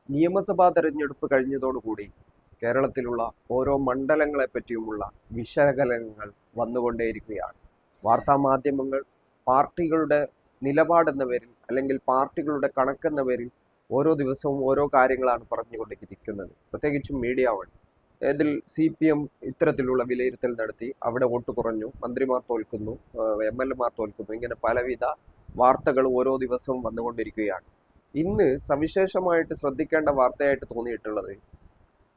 നിയമസഭാ തെരഞ്ഞെടുപ്പ് കഴിഞ്ഞതോടുകൂടി കേരളത്തിലുള്ള ഓരോ മണ്ഡലങ്ങളെ പറ്റിയുമുള്ള വിശകലനങ്ങൾ വന്നുകൊണ്ടേയിരിക്കുകയാണ്. വാർത്താമാധ്യമങ്ങൾ പാർട്ടികളുടെ നിലപാടെന്ന പേരിൽ അല്ലെങ്കിൽ പാർട്ടികളുടെ കണക്കെന്ന പേരിൽ ഓരോ ദിവസവും ഓരോ കാര്യങ്ങളാണ് പറഞ്ഞുകൊണ്ടിരിക്കുന്നത്. പ്രത്യേകിച്ചും മീഡിയ വൺ. ഇതിൽ CPM ഇത്തരത്തിലുള്ള വിലയിരുത്തൽ നടത്തി, അവിടെ വോട്ട് കുറഞ്ഞു, മന്ത്രിമാർ തോൽക്കുന്നു, MLA മാർ തോൽക്കുന്നു, ഇങ്ങനെ പലവിധ വാർത്തകൾ ഓരോ ദിവസവും വന്നുകൊണ്ടിരിക്കുകയാണ്. ഇന്ന് സവിശേഷമായിട്ട് ശ്രദ്ധിക്കേണ്ട വാർത്തയായിട്ട് തോന്നിയിട്ടുള്ളത്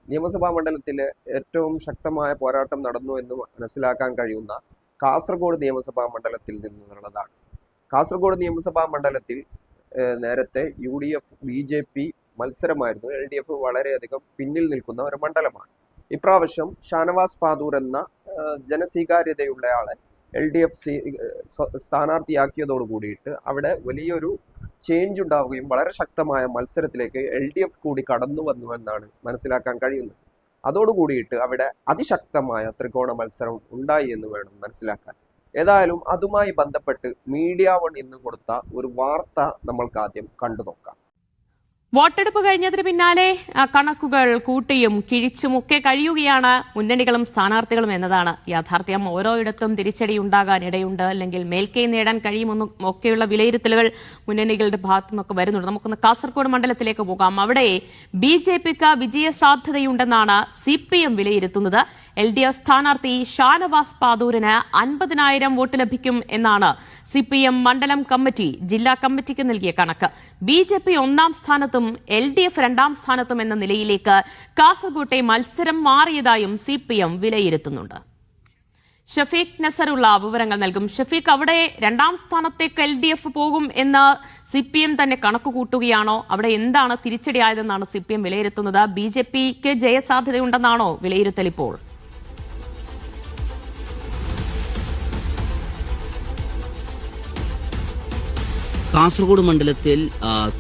നിയമസഭാ മണ്ഡലത്തിലെ ഏറ്റവും ശക്തമായ പോരാട്ടം നടന്നു എന്ന് മനസ്സിലാക്കാൻ കഴിയുന്ന കാസർഗോഡ് നിയമസഭാ മണ്ഡലത്തിൽ നിന്നുള്ളതാണ്. കാസർഗോഡ് നിയമസഭാ മണ്ഡലത്തിൽ നേരത്തെ UDF BJP മത്സരമായിരുന്നു. LDF വളരെയധികം പിന്നിൽ നിൽക്കുന്ന ഒരു മണ്ഡലമാണ്. ഇപ്രാവശ്യം ഷാനവാസ് പാദൂർ എന്ന ജനസ്വീകാര്യതയുള്ളയാളെ LDF സ്ഥാനാർത്ഥിയാക്കിയതോട് കൂടിയിട്ട് അവിടെ വലിയൊരു ചേഞ്ച് ഉണ്ടാവുകയും വളരെ ശക്തമായ മത്സരത്തിലേക്ക് LDF കൂടി കടന്നു വന്നു എന്നാണ് മനസ്സിലാക്കാൻ കഴിയുന്നത്. അതോടുകൂടിയിട്ട് അവിടെ അതിശക്തമായ ത്രികോണ മത്സരം ഉണ്ടായി എന്ന് വേണം മനസ്സിലാക്കാൻ. ഏതായാലും അതുമായി ബന്ധപ്പെട്ട് മീഡിയ വൺ ഇന്ന് കൊടുത്ത ഒരു വാർത്ത നമ്മൾക്ക് ആദ്യം കണ്ടു നോക്കാം. വോട്ടെടുപ്പ് കഴിഞ്ഞതിന് പിന്നാലെ കണക്കുകൾ കൂട്ടിയും കിഴിച്ചുമൊക്കെ കഴിയുകയാണ് മുന്നണികളും സ്ഥാനാർത്ഥികളും എന്നതാണ് യാഥാർത്ഥ്യം. ഓരോയിടത്തും തിരിച്ചടി ഉണ്ടാകാൻ ഇടയുണ്ട്, അല്ലെങ്കിൽ മേൽക്കൈ നേടാൻ കഴിയുമെന്നും ഒക്കെയുള്ള വിലയിരുത്തലുകൾ മുന്നണികളുടെ ഭാഗത്തു നിന്നൊക്കെ വരുന്നുണ്ട്. നമുക്കൊന്ന് കാസർഗോഡ് മണ്ഡലത്തിലേക്ക് പോകാം. അവിടെ BJPക്ക് വിജയസാധ്യതയുണ്ടെന്നാണ് CPM വിലയിരുത്തുന്നത്. LDF സ്ഥാനാർത്ഥി ഷാനവാസ് പാദൂരിന് 50,000 വോട്ട് ലഭിക്കും എന്നാണ് CPM മണ്ഡലം കമ്മിറ്റി ജില്ലാ കമ്മിറ്റിക്ക് നൽകിയ കണക്ക്. BJP 1ാം സ്ഥാനത്തും LDF 2ാം സ്ഥാനത്തും എന്ന നിലയിലേക്ക് കാസർഗോട്ടെ മത്സരം മാറിയതായും CPM വിലയിരുത്തുന്നുണ്ട്. ഷഫീഖ് നസറുള്ള വിവരങ്ങൾ നൽകും. ഷഫീഖ്, അവിടെ 2ാം സ്ഥാനത്തേക്ക് LDF പോകും എന്ന് CPM തന്നെ കണക്ക് കൂട്ടുകയാണോ? അവിടെ എന്താണ് തിരിച്ചടിയായതെന്നാണ് CPM വിലയിരുത്തുന്നത്? BJPക്ക് ജയസാധ്യതയുണ്ടെന്നാണോ വിലയിരുത്തൽ ഇപ്പോൾ? കാസർഗോഡ് മണ്ഡലത്തിൽ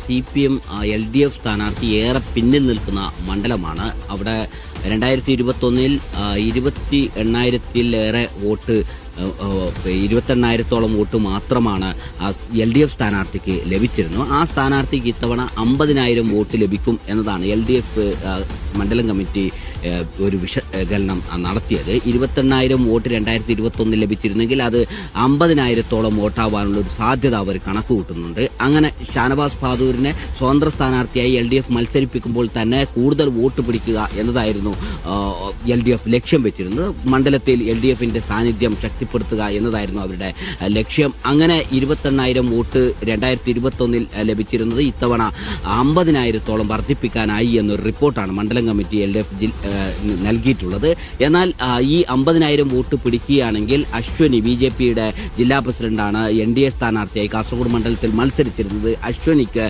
CPM LDF സ്ഥാനാർത്ഥി ഏറെ പിന്നിൽ നിൽക്കുന്ന മണ്ഡലമാണ്. അവിടെ 2021 28,000-ലേറെ വോട്ട് 28,000-ഓളം വോട്ട് മാത്രമാണ് LDF സ്ഥാനാർത്ഥിക്ക് ലഭിച്ചിരുന്നു. ആ സ്ഥാനാർത്ഥിക്ക് ഇത്തവണ 50,000 വോട്ട് ലഭിക്കും എന്നതാണ് LDF മണ്ഡലം കമ്മിറ്റി ഒരു വിശകലനം നടത്തിയത്. 28,000 വോട്ട് 2021 ലഭിച്ചിരുന്നെങ്കിൽ അത് 50,000-ഓളം വോട്ടാവാനുള്ള ഒരു സാധ്യത അവർ കണക്ക് കൂട്ടുന്നുണ്ട്. അങ്ങനെ ഷാനവാസ് പാദൂരിനെ സ്വതന്ത്ര സ്ഥാനാർത്ഥിയായി LDF മത്സരിപ്പിക്കുമ്പോൾ തന്നെ കൂടുതൽ വോട്ട് പിടിക്കുക എന്നതായിരുന്നു LDF ലക്ഷ്യം വെച്ചിരുന്നത്. മണ്ഡലത്തിൽ LDFന്റെ സാന്നിധ്യം ശക്തിപ്പെടുത്തുക എന്നതായിരുന്നു അവരുടെ ലക്ഷ്യം. അങ്ങനെ 28,000 വോട്ട് 2021 ലഭിച്ചിരുന്നത് ഇത്തവണ 50,000-ഓളം വർദ്ധിപ്പിക്കാനായി എന്നൊരു റിപ്പോർട്ടാണ് മണ്ഡലം കമ്മിറ്റി LDF നൽകിയിട്ടുള്ളത്. എന്നാൽ ഈ 50,000 വോട്ട് പിടിക്കുകയാണെങ്കിൽ അശ്വനി, BJPയുടെ ജില്ലാ പ്രസിഡന്റാണ് NDA സ്ഥാനാർത്ഥിയായി കാസർഗോഡ് മണ്ഡലത്തിൽ മത്സരിച്ചിരുന്നത്. അശ്വനിക്ക്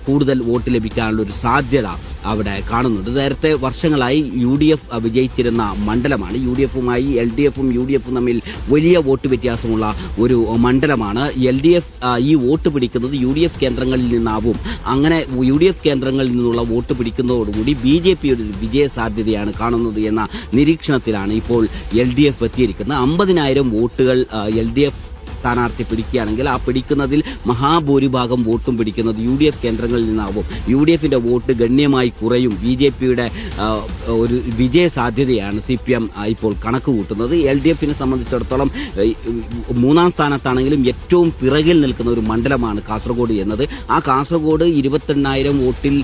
കൂടുതൽ വോട്ട് ലഭിക്കാനുള്ള ഒരു സാധ്യത അവിടെ കാണുന്നുണ്ട്. നേരത്തെ വർഷങ്ങളായി UDF വിജയിച്ചിരുന്ന മണ്ഡലമാണ്. UDFുമായി LDFും UDFും തമ്മിൽ വലിയ വോട്ട് വ്യത്യാസമുള്ള ഒരു മണ്ഡലമാണ്. LDF ഈ വോട്ട് പിടിക്കുന്നത് UDF കേന്ദ്രങ്ങളിൽ നിന്നാവും. അങ്ങനെ UDF കേന്ദ്രങ്ങളിൽ നിന്നുള്ള വോട്ട് പിടിക്കുന്നതോടുകൂടി BJPയുടെ ഒരു വിജയ സാധ്യതയാണ് കാണുന്നത് എന്ന നിരീക്ഷണത്തിലാണ് ഇപ്പോൾ LDF എത്തിയിരിക്കുന്നത്. 50,000 വോട്ടുകൾ LDF സ്ഥാനാർത്ഥി പിടിക്കുകയാണെങ്കിൽ ആ പിടിക്കുന്നതിൽ മഹാഭൂരിഭാഗം വോട്ടും പിടിക്കുന്നത് UDF കേന്ദ്രങ്ങളിൽ നിന്നാവും. UDFന്റെ വോട്ട് ഗണ്യമായി കുറയും. BJPയുടെ ഒരു വിജയ സാധ്യതയാണ് CPM ഇപ്പോൾ കണക്ക് കൂട്ടുന്നത്. LDFനെ സംബന്ധിച്ചിടത്തോളം 3ാം സ്ഥാനത്താണെങ്കിലും ഏറ്റവും പിറകിൽ നിൽക്കുന്ന ഒരു മണ്ഡലമാണ് കാസർഗോഡ് എന്നത്. ആ കാസർഗോഡ് 28,000 വോട്ടിൽ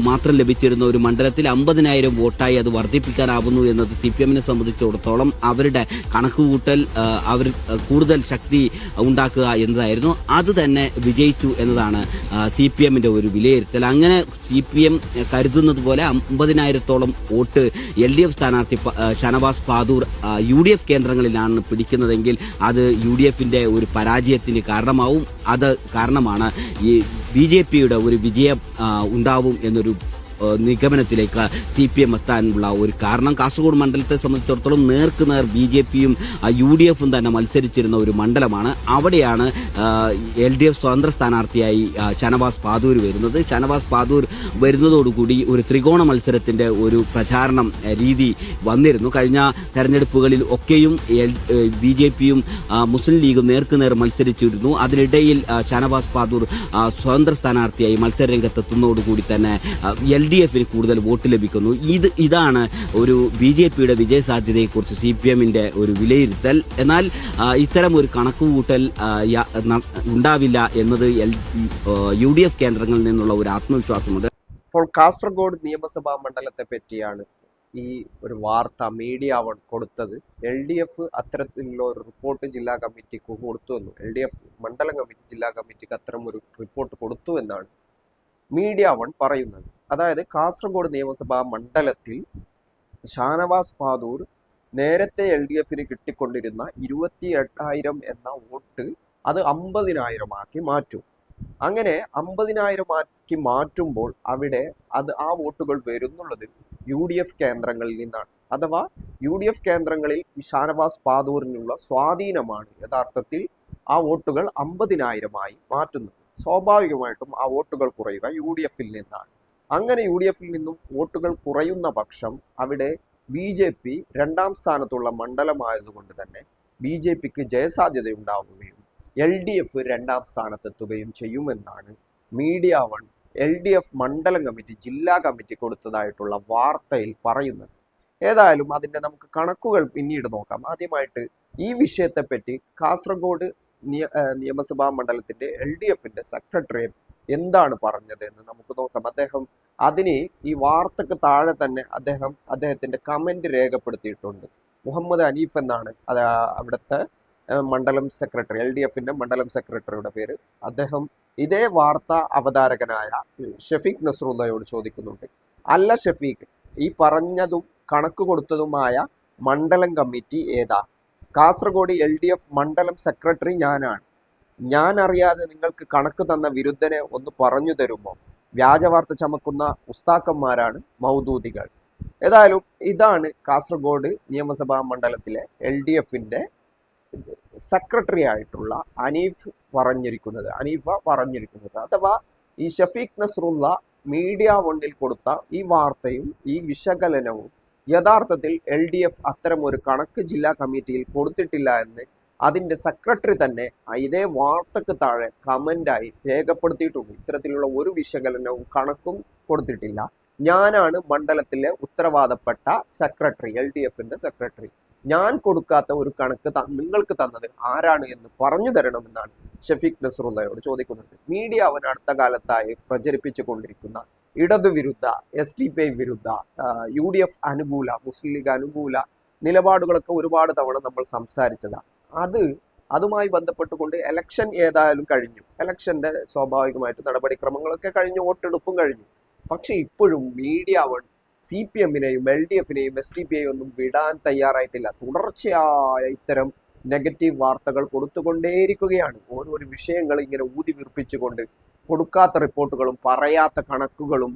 മാത്രം ലഭിച്ചിരുന്ന ഒരു മണ്ഡലത്തിൽ 50,000 വോട്ടായി അത് വർദ്ധിപ്പിക്കാനാവുന്നു എന്നത് CPMനെ സംബന്ധിച്ചിടത്തോളം അവരുടെ കണക്കുകൂട്ടൽ അവർ കൂടുതൽ ശക്തി ഉണ്ടാക്കുക എന്നതായിരുന്നു. അത് തന്നെ വിജയിച്ചു എന്നതാണ് CPMന്റെ ഒരു വിലയിരുത്തൽ. അങ്ങനെ CPM കരുതുന്നത് പോലെ 50,000-ഓളം വോട്ട് LDF സ്ഥാനാർത്ഥി ഷാനവാസ് പാദൂർ UDF കേന്ദ്രങ്ങളിലാണ് പിടിക്കുന്നതെങ്കിൽ അത് UDFന്റെ ഒരു പരാജയത്തിന് കാരണമാവും. അത് കാരണമാണ് ഈ BJPയുടെ ഒരു വിജയം ഉണ്ടാവും എന്നൊരു നിഗമനത്തിലേക്ക് CPM എത്താനുള്ള ഒരു കാരണം. കാസർഗോഡ് മണ്ഡലത്തെ സംബന്ധിച്ചിടത്തോളം നേർക്കുനേർ BJPയും UDFും തന്നെ മത്സരിച്ചിരുന്ന ഒരു മണ്ഡലമാണ്. അവിടെയാണ് LDF സ്വതന്ത്ര സ്ഥാനാർത്ഥിയായി ഷാനവാസ് പാദൂർ വരുന്നത്. ഷാനവാസ് പാദൂർ വരുന്നതോടുകൂടി ഒരു ത്രികോണ മത്സരത്തിന്റെ ഒരു പ്രചാരണം രീതി വന്നിരുന്നു. കഴിഞ്ഞ തെരഞ്ഞെടുപ്പുകളിൽ ഒക്കെയും BJPയും മുസ്ലിം ലീഗും നേർക്കുനേർ മത്സരിച്ചിരുന്നു. അതിനിടയിൽ ഷാനവാസ് പാദൂർ സ്വതന്ത്ര സ്ഥാനാർത്ഥിയായി മത്സരരംഗത്തെത്തുന്നതോടുകൂടി തന്നെ LDF കൂടുതൽ വോട്ട് ലഭിക്കുന്നു. ഇതാണ് ഒരു BJPയുടെ വിജയസാധ്യതയെക്കുറിച്ച് CPMന്റെ ഒരു വിലയിരുത്തൽ. എന്നാൽ ഇത്തരം ഒരു കണക്കുകൂട്ടൽ ഉണ്ടാവില്ല എന്നത് UDF കേന്ദ്രങ്ങളിൽ നിന്നുള്ള ഒരു ആത്മവിശ്വാസമുണ്ട്. ഇപ്പോൾ കാസർഗോഡ് നിയമസഭാ മണ്ഡലത്തെ പറ്റിയാണ് ഈ ഒരു വാർത്ത മീഡിയ വൺ കൊടുത്തത്. LDF അത്തരത്തിലുള്ള ഒരു റിപ്പോർട്ട് ജില്ലാ കമ്മിറ്റിക്ക് കൊടുത്തുവെന്നും LDF മണ്ഡലം കമ്മിറ്റി ജില്ലാ കമ്മിറ്റിക്ക് അത്തരം ഒരു റിപ്പോർട്ട് കൊടുത്തു എന്നാണ് മീഡിയ വൺ പറയുന്നത്. അതായത് കാസർഗോഡ് നിയമസഭാ മണ്ഡലത്തിൽ ഷാനവാസ് പാദൂർ നേരത്തെ LDFന് കിട്ടിക്കൊണ്ടിരുന്ന 28,000 എന്ന വോട്ട് അത് 50,000 ആക്കി മാറ്റും. അങ്ങനെ 50,000 ആക്കി മാറ്റുമ്പോൾ അവിടെ ആ വോട്ടുകൾ വരുന്നുള്ളത് UDF കേന്ദ്രങ്ങളിൽ നിന്നാണ്. അഥവാ UDF കേന്ദ്രങ്ങളിൽ ഷാനവാസ് പാദൂരിനുള്ള സ്വാധീനമാണ് യഥാർത്ഥത്തിൽ ആ വോട്ടുകൾ 50,000 മാറ്റുന്നത്. സ്വാഭാവികമായിട്ടും ആ വോട്ടുകൾ കുറയുക UDFൽ നിന്നാണ്. അങ്ങനെ UDFൽ നിന്നും വോട്ടുകൾ കുറയുന്ന പക്ഷം അവിടെ BJP രണ്ടാം സ്ഥാനത്തുള്ള മണ്ഡലമായതുകൊണ്ട് തന്നെ BJPക്ക് ജയസാധ്യത ഉണ്ടാവുകയും LDF രണ്ടാം സ്ഥാനത്തെത്തുകയും ചെയ്യുമെന്നാണ് മീഡിയ വൺ LDF മണ്ഡലം കമ്മിറ്റി ജില്ലാ കമ്മിറ്റി കൊടുത്തതായിട്ടുള്ള വാർത്തയിൽ പറയുന്നത്. ഏതായാലും അതിൻ്റെ നമുക്ക് കണക്കുകൾ പിന്നീട് നോക്കാം. ആദ്യമായിട്ട് ഈ വിഷയത്തെപ്പറ്റി കാസർഗോഡ് നിയമസഭാ മണ്ഡലത്തിന്റെ LDFന്റെ സെക്രട്ടറി എന്താണ് പറഞ്ഞത് എന്ന് നമുക്ക് നോക്കാം. അദ്ദേഹം അതിന് ഈ വാർത്തക്ക് താഴെ തന്നെ അദ്ദേഹത്തിന്റെ കമന്റ് രേഖപ്പെടുത്തിയിട്ടുണ്ട്. മുഹമ്മദ് അനീഫ് എന്നാണ് അവിടുത്തെ മണ്ഡലം സെക്രട്ടറി, LDFന്റെ മണ്ഡലം സെക്രട്ടറിയുടെ പേര്. അദ്ദേഹം ഇതേ വാർത്താ അവതാരകനായ ഷഫീഖ് നസ്രുള്ളയോട് ചോദിക്കുന്നുണ്ട്, അല്ല ഷഫീഖ്, ഈ പറഞ്ഞതും കണക്ക് കൊടുത്തതുമായ മണ്ഡലം കമ്മിറ്റി ഏതാ? കാസർഗോഡ് LDF മണ്ഡലം സെക്രട്ടറി ഞാനാണ്. ഞാൻ അറിയാതെ നിങ്ങൾക്ക് കണക്ക് തന്ന വിരുദ്ധനെ ഒന്ന് പറഞ്ഞു തരുമോ? വ്യാജവാർത്ത ചമക്കുന്ന ഉസ്താക്കന്മാരാണ് മൗദൂദികൾ. ഏതായാലും ഇതാണ് കാസർഗോഡ് നിയമസഭാ മണ്ഡലത്തിലെ LDFന്റെ സെക്രട്ടറി ആയിട്ടുള്ള അനീഫ പറഞ്ഞിരിക്കുന്നത്. അഥവാ ഈ ഷഫീഖ് നസ്രുള്ള മീഡിയ വണ്ണിൽ കൊടുത്ത ഈ വാർത്തയും ഈ വിശകലനവും യഥാർത്ഥത്തിൽ LDF അത്തരം ഒരു കണക്ക് ജില്ലാ കമ്മിറ്റിയിൽ കൊടുത്തിട്ടില്ല എന്ന് അതിൻ്റെ സെക്രട്ടറി തന്നെ ഇതേ വാർത്തക്ക് താഴെ കമൻ്റായി രേഖപ്പെടുത്തിയിട്ടുണ്ട്. ഇത്തരത്തിലുള്ള ഒരു വിശകലനവും കണക്കും കൊടുത്തിട്ടില്ല. ഞാനാണ് മണ്ഡലത്തിലെ ഉത്തരവാദപ്പെട്ട സെക്രട്ടറി, LDFന്റെ സെക്രട്ടറി. ഞാൻ കൊടുക്കാത്ത ഒരു കണക്ക് നിങ്ങൾക്ക് തന്നത് ആരാണ് എന്ന് പറഞ്ഞു തരണമെന്നാണ് ഷഫീഖ് നസ്രുള്ളയോട് ചോദിക്കുന്നത്. മീഡിയ അവൻ അടുത്ത കാലത്തായി പ്രചരിപ്പിച്ചു കൊണ്ടിരിക്കുന്ന ഇടതുവിരുദ്ധ, SDPI വിരുദ്ധ, UDF അനുകൂല, മുസ്ലിം ലീഗ് അനുകൂല നിലപാടുകളൊക്കെ ഒരുപാട് തവണ നമ്മൾ സംസാരിച്ചതാണ്. അതുമായി ബന്ധപ്പെട്ടുകൊണ്ട് എലക്ഷൻ ഏതായാലും കഴിഞ്ഞു. എലക്ഷന്റെ സ്വാഭാവികമായിട്ട് നടപടിക്രമങ്ങളൊക്കെ കഴിഞ്ഞു, വോട്ടെടുപ്പും കഴിഞ്ഞു. പക്ഷെ ഇപ്പോഴും മീഡിയ വൺ CPMനെയും LDFനെയും SDPI ഒന്നും വിടാൻ തയ്യാറായിട്ടില്ല. തുടർച്ചയായ ഇത്തരം നെഗറ്റീവ് വാർത്തകൾ കൊടുത്തുകൊണ്ടേയിരിക്കുകയാണ്. ഓരോരോ വിഷയങ്ങൾ ഇങ്ങനെ ഊതി വീർപ്പിച്ചുകൊണ്ട് കൊടുക്കാത്ത റിപ്പോർട്ടുകളും പറയാത്ത കണക്കുകളും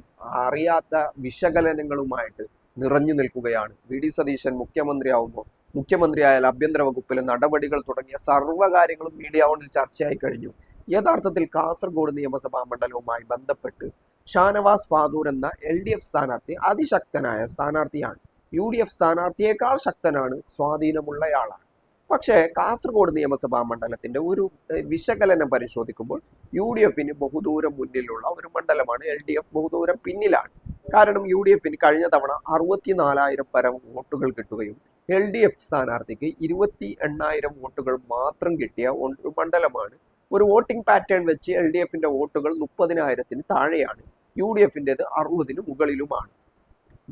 അറിയാത്ത വിശകലനങ്ങളുമായിട്ട് നിറഞ്ഞു നിൽക്കുകയാണ്. VD സതീശൻ മുഖ്യമന്ത്രിയാവുമ്പോൾ മുഖ്യമന്ത്രിയായാൽ ആഭ്യന്തര വകുപ്പിലെ നടപടികൾ തുടങ്ങിയ സർവ്വകാര്യങ്ങളും മീഡിയ വണ്ണിൽ ചർച്ചയായി കഴിഞ്ഞു. യഥാർത്ഥത്തിൽ കാസർഗോഡ് നിയമസഭാ മണ്ഡലവുമായി ബന്ധപ്പെട്ട് ഷാനവാസ് പാദൂർ എന്ന LDF സ്ഥാനാർത്ഥി അതിശക്തനായ സ്ഥാനാർത്ഥിയാണ്. UDF സ്ഥാനാർത്ഥിയേക്കാൾ ശക്തനാണ്, സ്വാധീനമുള്ളയാളാണ്. പക്ഷേ കാസർഗോഡ് നിയമസഭാ മണ്ഡലത്തിന്റെ ഒരു വിശകലനം പരിശോധിക്കുമ്പോൾ UDFന് ബഹുദൂരം മുന്നിലുള്ള ഒരു മണ്ഡലമാണ്, LDF ബഹുദൂരം പിന്നിലാണ്. കാരണം UDFന് കഴിഞ്ഞ തവണ 64,000 പരം വോട്ടുകൾ കിട്ടുകയും LDF സ്ഥാനാർത്ഥിക്ക് 28,000 വോട്ടുകൾ മാത്രം കിട്ടിയ ഒരു മണ്ഡലമാണ്. ഒരു വോട്ടിംഗ് പാറ്റേൺ വെച്ച് LDFന്റെ വോട്ടുകൾ 30,000-ന് താഴെയാണ്, UDFന്റേത് 60-ന് മുകളിലുമാണ്.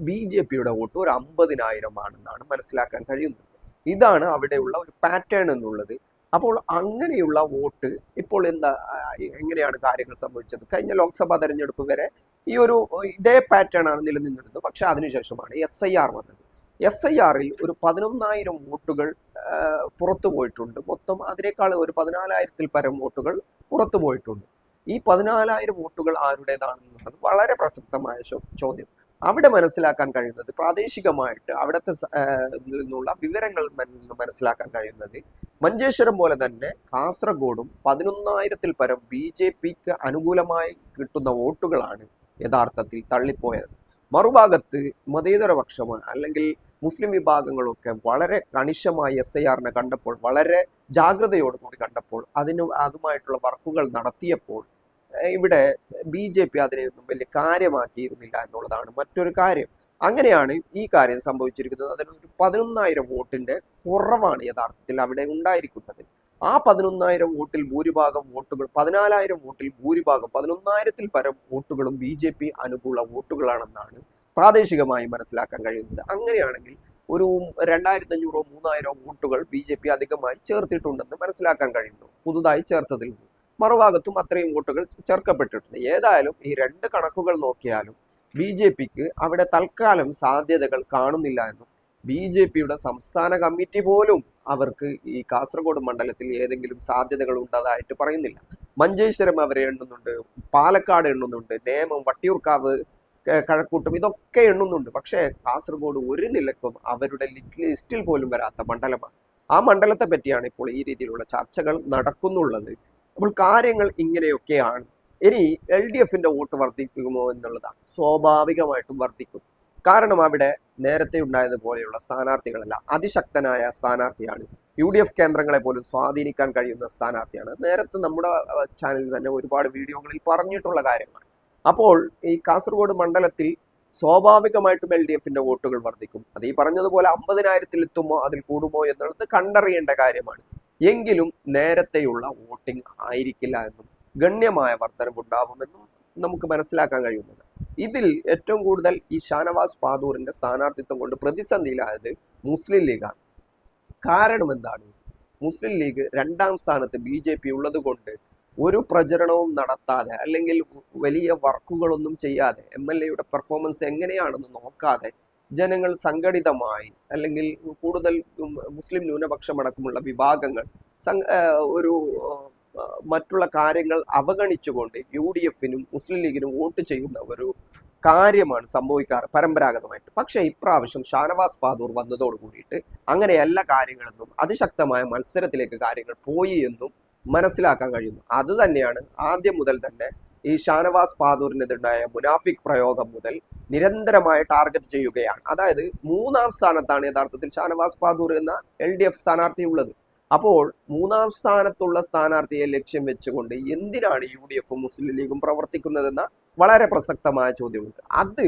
BJPയുടെ വോട്ട് ഒരു 50,000 ആണെന്നാണ് മനസ്സിലാക്കാൻ കഴിയുന്നത്. ഇതാണ് അവിടെയുള്ള ഒരു പാറ്റേൺ എന്നുള്ളത്. അപ്പോൾ അങ്ങനെയുള്ള വോട്ട് ഇപ്പോൾ എങ്ങനെയാണ് കാര്യങ്ങൾ സംഭവിച്ചത്? കഴിഞ്ഞ ലോക്സഭാ തെരഞ്ഞെടുപ്പ് വരെ ഇതേ പാറ്റേൺ ആണ് നിലനിന്നിരുന്നത്. പക്ഷെ അതിനുശേഷമാണ് SIR വന്നത്. SIRൽ ഒരു 11,000 വോട്ടുകൾ പുറത്തു പോയിട്ടുണ്ട്. മൊത്തം അതിനേക്കാൾ ഒരു 14,000-ൽ പരം വോട്ടുകൾ പുറത്തു പോയിട്ടുണ്ട്. ഈ 14,000 വോട്ടുകൾ ആരുടേതാണെന്നുള്ളത് വളരെ പ്രസക്തമായ ചോദ്യം. അവിടെ മനസ്സിലാക്കാൻ കഴിയുന്നത്, പ്രാദേശികമായിട്ട് അവിടുത്തെ നിന്നുള്ള വിവരങ്ങൾ മനസ്സിലാക്കാൻ കഴിയുന്നത്, മഞ്ചേശ്വരം പോലെ തന്നെ കാസർഗോഡും 11,000-ൽ പരം BJPക്ക് അനുകൂലമായി കിട്ടുന്ന വോട്ടുകളാണ് യഥാർത്ഥത്തിൽ തള്ളിപ്പോയത്. മറുഭാഗത്ത് മതേതരപക്ഷം അല്ലെങ്കിൽ മുസ്ലിം വിഭാഗങ്ങളൊക്കെ വളരെ കണിശമായി SIRനെ കണ്ടപ്പോൾ, വളരെ ജാഗ്രതയോടുകൂടി കണ്ടപ്പോൾ, അതുമായിട്ടുള്ള വർക്കുകൾ നടത്തിയപ്പോൾ ഇവിടെ BJP അതിനെയൊന്നും വലിയ കാര്യമാക്കിയിരുന്നില്ല എന്നുള്ളതാണ് മറ്റൊരു കാര്യം. അങ്ങനെയാണ് ഈ കാര്യം സംഭവിച്ചിരിക്കുന്നത്. അതിനൊരു 11,000 വോട്ടിന്റെ കുറവാണ് യഥാർത്ഥത്തിൽ അവിടെ ഉണ്ടായിരിക്കുന്നത്. ആ 11,000 വോട്ടിൽ ഭൂരിഭാഗം വോട്ടുകൾ 14,000 വോട്ടിൽ ഭൂരിഭാഗം 11,000-ൽ പരം വോട്ടുകളും BJP അനുകൂല വോട്ടുകളാണെന്നാണ് പ്രാദേശികമായി മനസ്സിലാക്കാൻ കഴിയുന്നത്. അങ്ങനെയാണെങ്കിൽ ഒരു 2,500-ഓ 3,000-ഓ വോട്ടുകൾ BJP അധികമായി ചേർത്തിട്ടുണ്ടെന്ന് മനസ്സിലാക്കാൻ കഴിയുന്നു പുതുതായി ചേർത്തതിൽ നിന്ന്. മറുഭാഗത്തും അത്രയും വോട്ടുകൾ ചേർക്കപ്പെട്ടിട്ടുണ്ട്. ഏതായാലും ഈ രണ്ട് കണക്കുകൾ നോക്കിയാലും BJPക്ക് അവിടെ തൽക്കാലം സാധ്യതകൾ കാണുന്നില്ല എന്നും BJPയുടെ സംസ്ഥാന കമ്മിറ്റി പോലും അവർക്ക് ഈ കാസർഗോഡ് മണ്ഡലത്തിൽ ഏതെങ്കിലും സാധ്യതകൾ ഉണ്ടതായിട്ട് പറയുന്നില്ല. മഞ്ചേശ്വരം അവരെ എണ്ണുന്നുണ്ട്, പാലക്കാട് എണ്ണുന്നുണ്ട്, നേമം, വട്ടിയൂർക്കാവ്, കഴക്കൂട്ടം ഇതൊക്കെ എണ്ണുന്നുണ്ട്. പക്ഷേ കാസർഗോഡ് ഒരു നിലക്കും അവരുടെ ലിസ്റ്റിൽ പോലും വരാത്ത മണ്ഡലമാണ്. ആ മണ്ഡലത്തെ പറ്റിയാണ് ഇപ്പോൾ ഈ രീതിയിലുള്ള ചർച്ചകൾ നടക്കുന്നുള്ളത്. അപ്പോൾ കാര്യങ്ങൾ ഇങ്ങനെയൊക്കെയാണ്. ഇനി LDFന്റെ വോട്ട് വർദ്ധിക്കുമോ എന്നുള്ളതാണ്. സ്വാഭാവികമായിട്ടും വർദ്ധിക്കും. കാരണം അവിടെ നേരത്തെ ഉണ്ടായതുപോലെയുള്ള സ്ഥാനാർത്ഥികളല്ല, അതിശക്തനായ സ്ഥാനാർത്ഥിയാണ്. UDF കേന്ദ്രങ്ങളെ പോലും സ്വാധീനിക്കാൻ കഴിയുന്ന സ്ഥാനാർത്ഥിയാണ്. നേരത്തെ നമ്മുടെ ചാനലിൽ തന്നെ ഒരുപാട് വീഡിയോകളിൽ പറഞ്ഞിട്ടുള്ള കാര്യമാണ്. അപ്പോൾ ഈ കാസർഗോഡ് മണ്ഡലത്തിൽ സ്വാഭാവികമായിട്ടും LDFന്റെ വോട്ടുകൾ വർദ്ധിക്കും. അത് ഈ പറഞ്ഞതുപോലെ 50,000-ൽ എത്തുമോ അതിൽ കൂടുമോ എന്നുള്ളത് കണ്ടറിയേണ്ട കാര്യമാണ്. എങ്കിലും നേരത്തെയുള്ള വോട്ടിംഗ് ആയിരിക്കില്ല എന്നും ഗണ്യമായ വർധനവുണ്ടാവുമെന്നും നമുക്ക് മനസ്സിലാക്കാൻ കഴിയുന്നത്. ഇതിൽ ഏറ്റവും കൂടുതൽ ഈ ഷാനവാസ് പാദൂറിന്റെ സ്ഥാനാർത്ഥിത്വം കൊണ്ട് പ്രതിസന്ധിയിലായത് മുസ്ലിം ലീഗാണ്. കാരണം എന്താണ്? മുസ്ലിം ലീഗ് 2ാം സ്ഥാനത്ത് BJP ഉള്ളത് കൊണ്ട് ഒരു പ്രചരണവും നടത്താതെ അല്ലെങ്കിൽ വലിയ വർക്കുകളൊന്നും ചെയ്യാതെ MLAയുടെ പെർഫോമൻസ് എങ്ങനെയാണെന്ന് നോക്കാതെ ജനങ്ങൾ സംഘടിതമായി അല്ലെങ്കിൽ കൂടുതൽ മുസ്ലിം ന്യൂനപക്ഷമടക്കമുള്ള വിഭാഗങ്ങൾ ഒരു മറ്റുള്ള കാര്യങ്ങൾ അവഗണിച്ചുകൊണ്ട് UDFനും മുസ്ലിം ലീഗിനും വോട്ട് ചെയ്യുന്ന ഒരു കാര്യമാണ് സംഭവിക്കാറ് പരമ്പരാഗതമായിട്ട്. പക്ഷേ ഇപ്രാവശ്യം ഷാനവാസ് പാദൂർ വന്നതോട് കൂടിയിട്ട് അങ്ങനെയല്ല കാര്യങ്ങളെന്നും അതിശക്തമായ മത്സരത്തിലേക്ക് കാര്യങ്ങൾ പോയി എന്നും മനസ്സിലാക്കാൻ കഴിയുന്നു. അത് തന്നെയാണ് ആദ്യം മുതൽ തന്നെ ഈ ഷാനവാസ് പാദൂരിനെതിരായ മുനാഫിക് പ്രയോഗം മുതൽ നിരന്തരമായി ടാർഗറ്റ് ചെയ്യുകയാണ്. അതായത് 3ാം സ്ഥാനത്താണ് യഥാർത്ഥത്തിൽ ഷാനവാസ് പാദൂർ എന്ന LDF സ്ഥാനാർത്ഥി ഉള്ളത്. അപ്പോൾ 3ാം സ്ഥാനത്തുള്ള സ്ഥാനാർത്ഥിയെ ലക്ഷ്യം വെച്ചുകൊണ്ട് എന്തിനാണ് UDFും മുസ്ലിം ലീഗും പ്രവർത്തിക്കുന്നതെന്ന വളരെ പ്രസക്തമായ ചോദ്യമുണ്ട്. അത്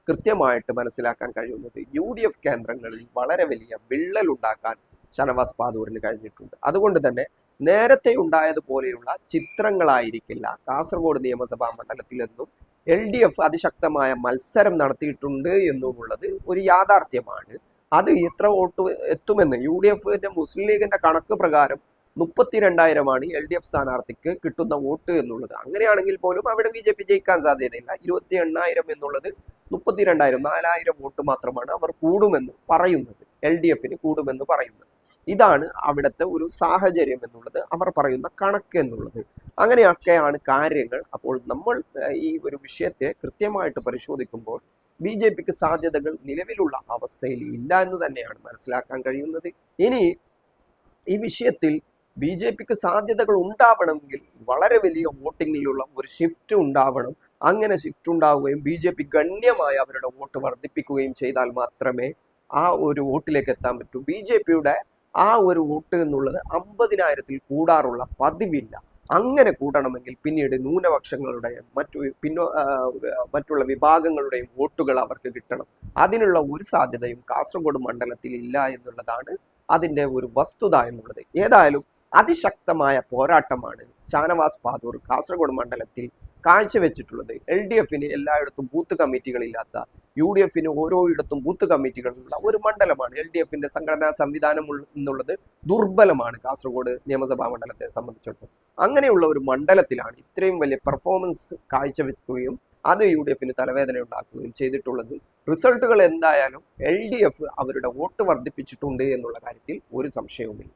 കൃത്യമായിട്ട് മനസ്സിലാക്കാൻ കഴിയുന്നത് UDF കേന്ദ്രങ്ങളിൽ വളരെ വലിയ വിള്ളൽ ഉണ്ടാക്കാൻ ഷാനവാസ് പാദൂരിന് കഴിഞ്ഞിട്ടുണ്ട്. അതുകൊണ്ട് തന്നെ നേരത്തെ ഉണ്ടായതുപോലെയുള്ള ചിത്രങ്ങളായിരിക്കില്ല കാസർഗോഡ് നിയമസഭാ മണ്ഡലത്തിലെന്നും LDF അതിശക്തമായ മത്സരം നടത്തിയിട്ടുണ്ട് എന്നുള്ളത് ഒരു യാഥാർത്ഥ്യമാണ്. അത് എത്ര വോട്ട് എത്തുമെന്ന് UDFന്റെ മുസ്ലിം ലീഗിന്റെ കണക്ക് പ്രകാരം 32,000-ആണ് LDF സ്ഥാനാർത്ഥിക്ക് കിട്ടുന്ന വോട്ട് എന്നുള്ളത്. അങ്ങനെയാണെങ്കിൽ പോലും അവിടെ BJP ജയിക്കാൻ സാധ്യതയില്ല. 28,000 എന്നുള്ളത് 32,000, 4,000 വോട്ട് മാത്രമാണ് അവർ കൂടുമെന്ന് പറയുന്നത്, LDFന് കൂടുമെന്ന് പറയുന്നത്. ഇതാണ് അവിടുത്തെ ഒരു സാഹചര്യം എന്നുള്ളത്, അവർ പറയുന്ന കണക്ക് എന്നുള്ളത്. അങ്ങനെയൊക്കെയാണ് കാര്യങ്ങൾ. അപ്പോൾ നമ്മൾ ഈ ഒരു വിഷയത്തെ കൃത്യമായിട്ട് പരിശോധിക്കുമ്പോൾ BJPക്ക് സാധ്യതകൾ നിലവിലുള്ള അവസ്ഥയിൽ ഇല്ല എന്ന് തന്നെയാണ് മനസ്സിലാക്കാൻ കഴിയുന്നത്. ഇനി ഈ വിഷയത്തിൽ BJPക്ക് സാധ്യതകൾ ഉണ്ടാവണമെങ്കിൽ വളരെ വലിയ വോട്ടിങ്ങിലുള്ള ഒരു ഷിഫ്റ്റ് ഉണ്ടാവണം. അങ്ങനെ ഷിഫ്റ്റ് ഉണ്ടാവുകയും BJP ഗണ്യമായി അവരുടെ വോട്ട് വർദ്ധിപ്പിക്കുകയും ചെയ്താൽ മാത്രമേ ആ ഒരു വോട്ടിലേക്ക് എത്താൻ പറ്റൂ. BJPയുടെ ആ ഒരു വോട്ട് എന്നുള്ളത് 50,000-ൽ കൂടാറുള്ള പതിവില്ല. അങ്ങനെ കൂടണമെങ്കിൽ പിന്നീട് ന്യൂനപക്ഷങ്ങളുടെയും മറ്റുള്ള വിഭാഗങ്ങളുടെയും വോട്ടുകൾ അവർക്ക് കിട്ടണം. അതിനുള്ള ഒരു സാധ്യതയും കാസർഗോഡ് മണ്ഡലത്തിൽ ഇല്ല എന്നുള്ളതാണ് അതിൻ്റെ ഒരു വസ്തുത എന്നുള്ളത്. ഏതായാലും അതിശക്തമായ പോരാട്ടമാണ് ഷാനവാസ് പാദൂർ കാസർഗോഡ് മണ്ഡലത്തിൽ കാഴ്ചവെച്ചിട്ടുള്ളത്. LDFന് എല്ലായിടത്തും ബൂത്ത് കമ്മിറ്റികളില്ലാത്ത, UDFന് ഓരോയിടത്തും ബൂത്ത് കമ്മിറ്റികളുള്ള ഒരു മണ്ഡലമാണ്. LDFന്റെ സംഘടനാ സംവിധാനം എന്നുള്ളത് ദുർബലമാണ് കാസർഗോഡ് നിയമസഭാ മണ്ഡലത്തെ സംബന്ധിച്ചിടത്തോളം. അങ്ങനെയുള്ള ഒരു മണ്ഡലത്തിലാണ് ഇത്രയും വലിയ പെർഫോമൻസ് കാഴ്ചവെക്കുകയും അത് UDFന് തലവേദന ഉണ്ടാക്കുകയും ചെയ്തിട്ടുള്ളത്. റിസൾട്ടുകൾ എന്തായാലും LDF അവരുടെ വോട്ട് വർദ്ധിപ്പിച്ചിട്ടുണ്ട് എന്നുള്ള കാര്യത്തിൽ ഒരു സംശയവുമില്ല.